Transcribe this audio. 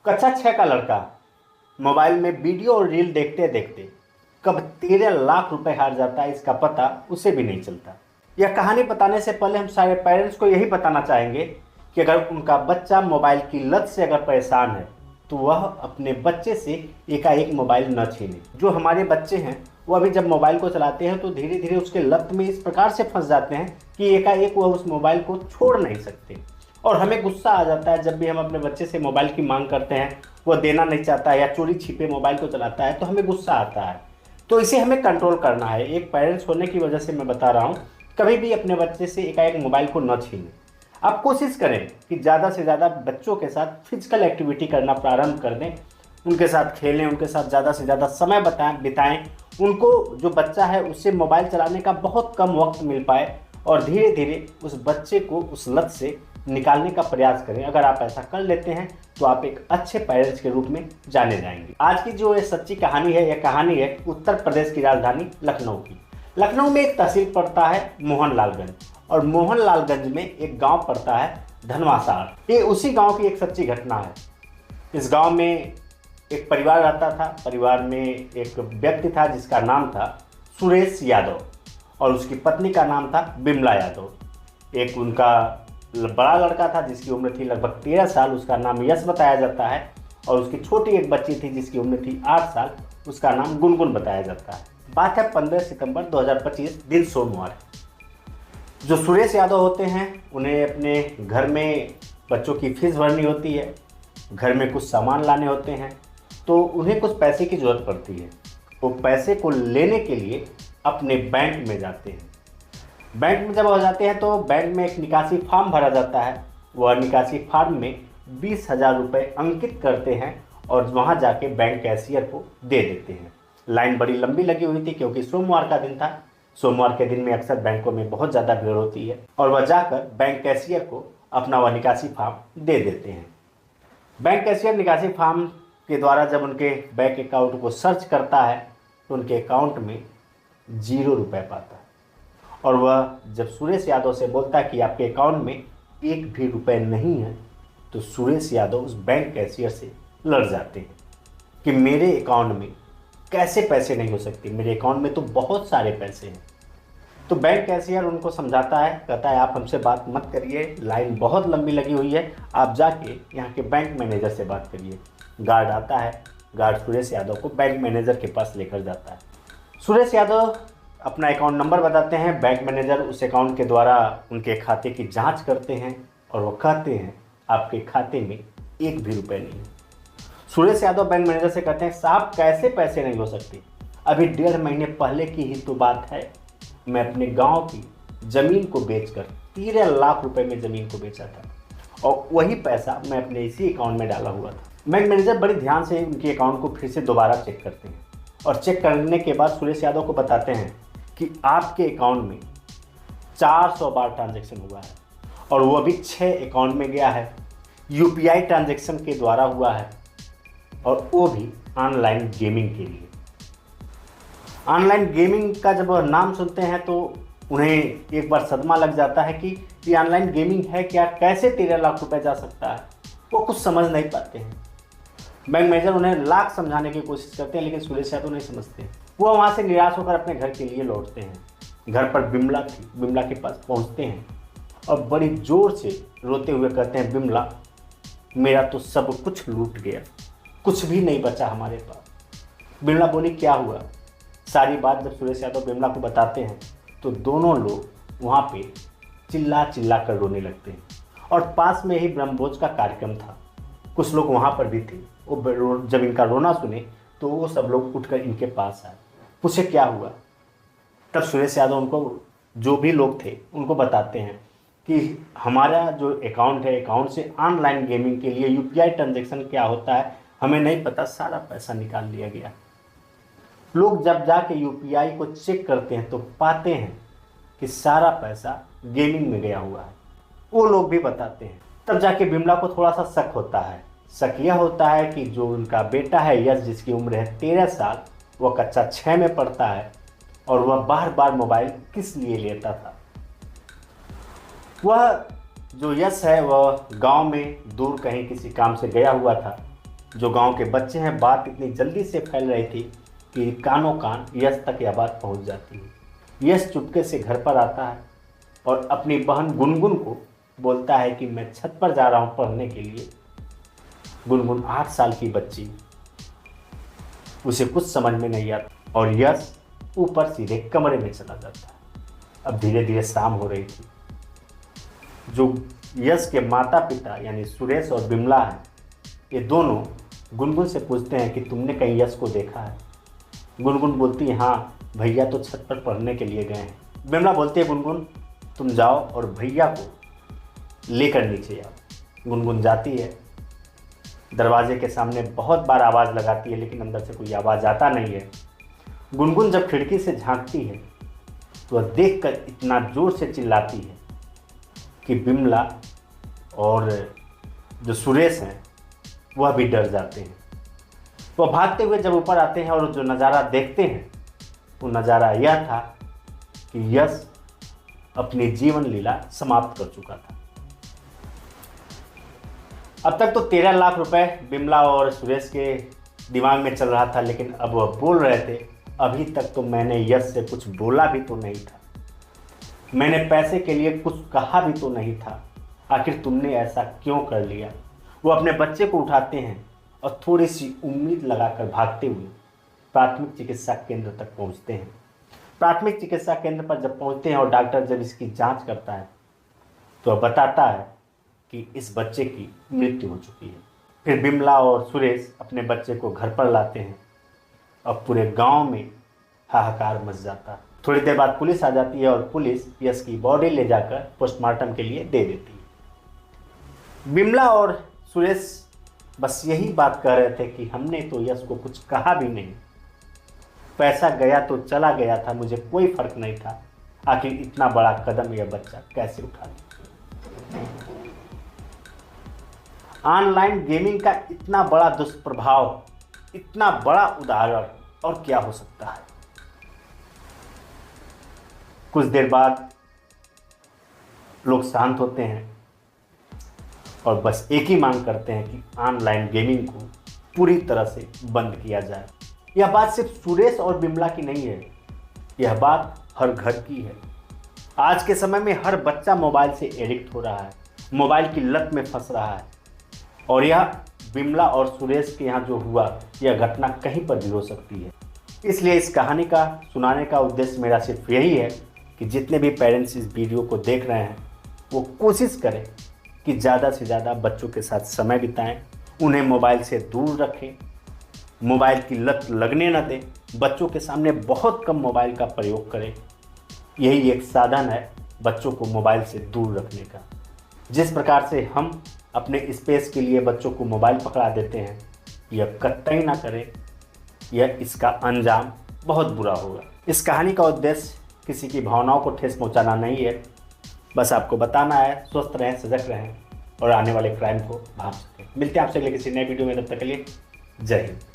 कक्षा 6 का लड़का मोबाइल में वीडियो और रील देखते देखते कब 13 लाख रुपए हार जाता है, इसका पता उसे भी नहीं चलता। यह कहानी बताने से पहले हम सारे पेरेंट्स को यही बताना चाहेंगे कि अगर उनका बच्चा मोबाइल की लत से अगर परेशान है तो वह अपने बच्चे से एकाएक मोबाइल न छीने। जो हमारे बच्चे हैं वो अभी जब मोबाइल को चलाते हैं तो धीरे धीरे उसके लत में इस प्रकार से फंस जाते हैं कि एकाएक वह उस मोबाइल को छोड़ नहीं सकते। और हमें गुस्सा आ जाता है जब भी हम अपने बच्चे से मोबाइल की मांग करते हैं, वो देना नहीं चाहता है या चोरी छिपे मोबाइल को चलाता है तो हमें गुस्सा आता है। तो इसे हमें कंट्रोल करना है। एक पेरेंट्स होने की वजह से मैं बता रहा हूँ, कभी भी अपने बच्चे से एकाएक मोबाइल को न छीनें। आप कोशिश करें कि ज़्यादा से ज़्यादा बच्चों के साथ फिजिकल एक्टिविटी करना प्रारंभ कर दें, उनके साथ खेलें, उनके साथ ज़्यादा से ज़्यादा समय बिताएं। उनको जो बच्चा है उससे मोबाइल चलाने का बहुत कम वक्त मिल पाए और धीरे धीरे उस बच्चे को उस लत से निकालने का प्रयास करें। अगर आप ऐसा कर लेते हैं तो आप एक अच्छे पेरेंट्स के रूप में जाने जाएंगे। आज की जो ये सच्ची कहानी है, यह कहानी है उत्तर प्रदेश की राजधानी लखनऊ की। लखनऊ में एक तहसील पड़ता है मोहनलालगंज, और मोहनलालगंज में एक गांव पड़ता है धनवासार। ये उसी गांव की एक सच्ची घटना है। इस गांव में एक परिवार रहता था। परिवार में एक व्यक्ति था जिसका नाम था सुरेश यादव और उसकी पत्नी का नाम था बिमला यादव। एक उनका बड़ा लड़का था जिसकी उम्र थी लगभग 13 साल, उसका नाम यश बताया जाता है। और उसकी छोटी एक बच्ची थी जिसकी उम्र थी 8 साल, उसका नाम गुनगुन बताया जाता है। बात है 15 सितंबर 2025, दिन सोमवार। जो सुरेश यादव होते हैं उन्हें अपने घर में बच्चों की फीस भरनी होती है, घर में कुछ सामान लाने होते हैं, तो उन्हें कुछ पैसे की ज़रूरत पड़ती है। वो पैसे को लेने के लिए अपने बैंक में जाते हैं। बैंक में जब हो जाते हैं तो बैंक में एक निकासी फॉर्म भरा जाता है। वह निकासी फॉर्म में 20,000 रुपये अंकित करते हैं और वहाँ जाके बैंक कैशियर को दे देते हैं। लाइन बड़ी लंबी लगी हुई थी क्योंकि सोमवार का दिन था। सोमवार के दिन में अक्सर बैंकों में बहुत ज़्यादा भीड़ होती है और वह जाकर बैंक कैशियर को अपना वह निकासी फॉर्म दे देते हैं। बैंक कैशियर निकासी फॉर्म के द्वारा जब उनके बैंक अकाउंट को सर्च करता है तो उनके अकाउंट में 0 रुपये पाता है। और वह जब सुरेश यादव से बोलता है कि आपके अकाउंट में 1 भी रुपये नहीं है, तो सुरेश यादव उस बैंक कैशियर से लड़ जाते हैं कि मेरे अकाउंट में कैसे पैसे नहीं हो सकते, मेरे अकाउंट में तो बहुत सारे पैसे हैं। तो बैंक कैशियर उनको समझाता है, कहता है आप हमसे बात मत करिए, लाइन बहुत लंबी लगी हुई है, आप जाके यहाँ के बैंक मैनेजर से बात करिए। गार्ड आता है, गार्ड सुरेश यादव को बैंक मैनेजर के पास लेकर जाता है। सुरेश यादव अपना अकाउंट नंबर बताते हैं। बैंक मैनेजर उस अकाउंट के द्वारा उनके खाते की जांच करते हैं और वो कहते हैं आपके खाते में 1 भी रुपये नहीं है। सुरेश यादव बैंक मैनेजर से कहते हैं साहब कैसे पैसे नहीं हो सकते, अभी 1.5 महीने पहले की ही तो बात है, मैं अपने गांव की ज़मीन को बेचकर 13 लाख रुपए में ज़मीन को बेचा था और वही पैसा मैं अपने इसी अकाउंट में डाला हुआ था। बैंक मैनेजर बड़े ध्यान से उनके अकाउंट को फिर से दोबारा चेक करते हैं और चेक करने के बाद सुरेश यादव को बताते हैं कि आपके अकाउंट में 400 बार ट्रांजैक्शन हुआ है और वो अभी 6 अकाउंट में गया है, यूपीआई ट्रांजैक्शन के द्वारा हुआ है और वो भी ऑनलाइन गेमिंग के लिए। ऑनलाइन गेमिंग का जब वह नाम सुनते हैं तो उन्हें एक बार सदमा लग जाता है कि ये ऑनलाइन गेमिंग है क्या, कैसे 13 लाख रुपए जा सकता है। वो कुछ समझ नहीं पाते हैं। बैंक मैनेजर उन्हें लाख समझाने की कोशिश करते हैं लेकिन सुरेश यादव नहीं समझते हैं। वो वहाँ से निराश होकर अपने घर के लिए लौटते हैं। घर पर बिमला थी, बिमला के पास पहुँचते हैं और बड़ी ज़ोर से रोते हुए कहते हैं बिमला मेरा तो सब कुछ लूट गया, कुछ भी नहीं बचा हमारे पास। बिमला बोली क्या हुआ। सारी बात जब सुरेश यादव बिमला को बताते हैं तो दोनों लोग वहाँ पे चिल्ला चिल्ला कर रोने लगते हैं। और पास में ही ब्रह्मभोज का कार्यक्रम था, कुछ लोग वहाँ पर भी थे। वो जब इनका रोना सुने तो वो सब लोग उठकर इनके पास आए, पूछे क्या हुआ। तब सुरेश यादव उनको, जो भी लोग थे उनको बताते हैं कि हमारा जो अकाउंट है, अकाउंट से ऑनलाइन गेमिंग के लिए यूपीआई ट्रांजैक्शन क्या होता है हमें नहीं पता, सारा पैसा निकाल लिया गया। लोग जब जाके यूपीआई को चेक करते हैं तो पाते हैं कि सारा पैसा गेमिंग में गया हुआ है। वो लोग भी बताते हैं। तब जाके बिमला को थोड़ा सा शक होता है। शक यह होता है कि जो उनका बेटा है यश, जिसकी उम्र है 13 साल, वह कक्षा 6 में पढ़ता है और वह बार बार मोबाइल किस लिए लेता था। वह जो यश है वह गांव में दूर कहीं किसी काम से गया हुआ था जो गांव के बच्चे हैं, बात इतनी जल्दी से फैल रही थी कि कानों कान यश तक यह बात पहुंच जाती है। यश चुपके से घर पर आता है और अपनी बहन गुनगुन को बोलता है कि मैं छत पर जा रहा हूं पढ़ने के लिए। गुनगुन 8 साल की बच्ची, उसे कुछ समझ में नहीं आता और यश ऊपर सीधे कमरे में चला जाता है। अब धीरे धीरे शाम हो रही थी। जो यश के माता पिता यानी सुरेश और बिमला हैं, ये दोनों गुनगुन से पूछते हैं कि तुमने कहीं यश को देखा है। गुनगुन बोलती है हाँ, भैया तो छत पर पढ़ने के लिए गए हैं। बिमला बोलती है गुनगुन तुम जाओ और भैया को लेकर नीचे आओ। गुनगुन जाती है, दरवाजे के सामने बहुत बार आवाज़ लगाती है लेकिन अंदर से कोई आवाज़ आता नहीं है। गुनगुन जब खिड़की से झांकती है तो वह देखकर इतना ज़ोर से चिल्लाती है कि बिमला और जो सुरेश हैं वह भी डर जाते हैं। वह भागते हुए जब ऊपर आते हैं और जो नज़ारा देखते हैं वो नज़ारा यह था कि यश अपनी जीवन लीला समाप्त कर चुका था। अब तक तो 13 लाख रुपए बिमला और सुरेश के दिमाग में चल रहा था, लेकिन अब वह बोल रहे थे अभी तक तो मैंने यश से कुछ बोला भी तो नहीं था, मैंने पैसे के लिए कुछ कहा भी तो नहीं था, आखिर तुमने ऐसा क्यों कर लिया। वो अपने बच्चे को उठाते हैं और थोड़ी सी उम्मीद लगाकर भागते हुए प्राथमिक चिकित्सा केंद्र तक पहुंचते हैं। प्राथमिक चिकित्सा केंद्र पर जब पहुंचते हैं और डॉक्टर जब इसकी जांच करता है तो वह बताता है कि इस बच्चे की मृत्यु हो चुकी है। फिर बिमला और सुरेश अपने बच्चे को घर पर लाते हैं और पूरे गांव में हाहाकार मच जाता है। थोड़ी देर बाद पुलिस आ जाती है और पुलिस यश की बॉडी ले जाकर पोस्टमार्टम के लिए दे देती है। बिमला और सुरेश बस यही बात कह रहे थे कि हमने तो यश को कुछ कहा भी नहीं, पैसा गया तो चला गया था, मुझे कोई फर्क नहीं था, आखिर इतना बड़ा कदम यह बच्चा कैसे उठा लिया। ऑनलाइन गेमिंग का इतना बड़ा दुष्प्रभाव, इतना बड़ा उदाहरण और क्या हो सकता है। कुछ देर बाद लोग शांत होते हैं और बस एक ही मांग करते हैं कि ऑनलाइन गेमिंग को पूरी तरह से बंद किया जाए। यह बात सिर्फ सुरेश और बिमला की नहीं है, यह बात हर घर की है। आज के समय में हर बच्चा मोबाइल से एडिक्ट हो रहा है, मोबाइल की लत में फंस रहा है और यह बिमला और सुरेश के यहाँ जो हुआ यह घटना कहीं पर भी हो सकती है। इसलिए इस कहानी का सुनाने का उद्देश्य मेरा सिर्फ यही है कि जितने भी पेरेंट्स इस वीडियो को देख रहे हैं वो कोशिश करें कि ज़्यादा से ज़्यादा बच्चों के साथ समय बिताएं, उन्हें मोबाइल से दूर रखें, मोबाइल की लत लगने न दें, बच्चों के सामने बहुत कम मोबाइल का प्रयोग करें। यही एक साधन है बच्चों को मोबाइल से दूर रखने का। जिस प्रकार से हम अपने स्पेस के लिए बच्चों को मोबाइल पकड़ा देते हैं, यह कतई ना करें, यह इसका अंजाम बहुत बुरा होगा। इस कहानी का उद्देश्य किसी की भावनाओं को ठेस पहुंचाना नहीं है, बस आपको बताना है स्वस्थ रहें, सजग रहें और आने वाले क्राइम को भाप सकें। मिलते हैं आपसे अगले किसी नए वीडियो में, तब तक के लिए जय हिंद।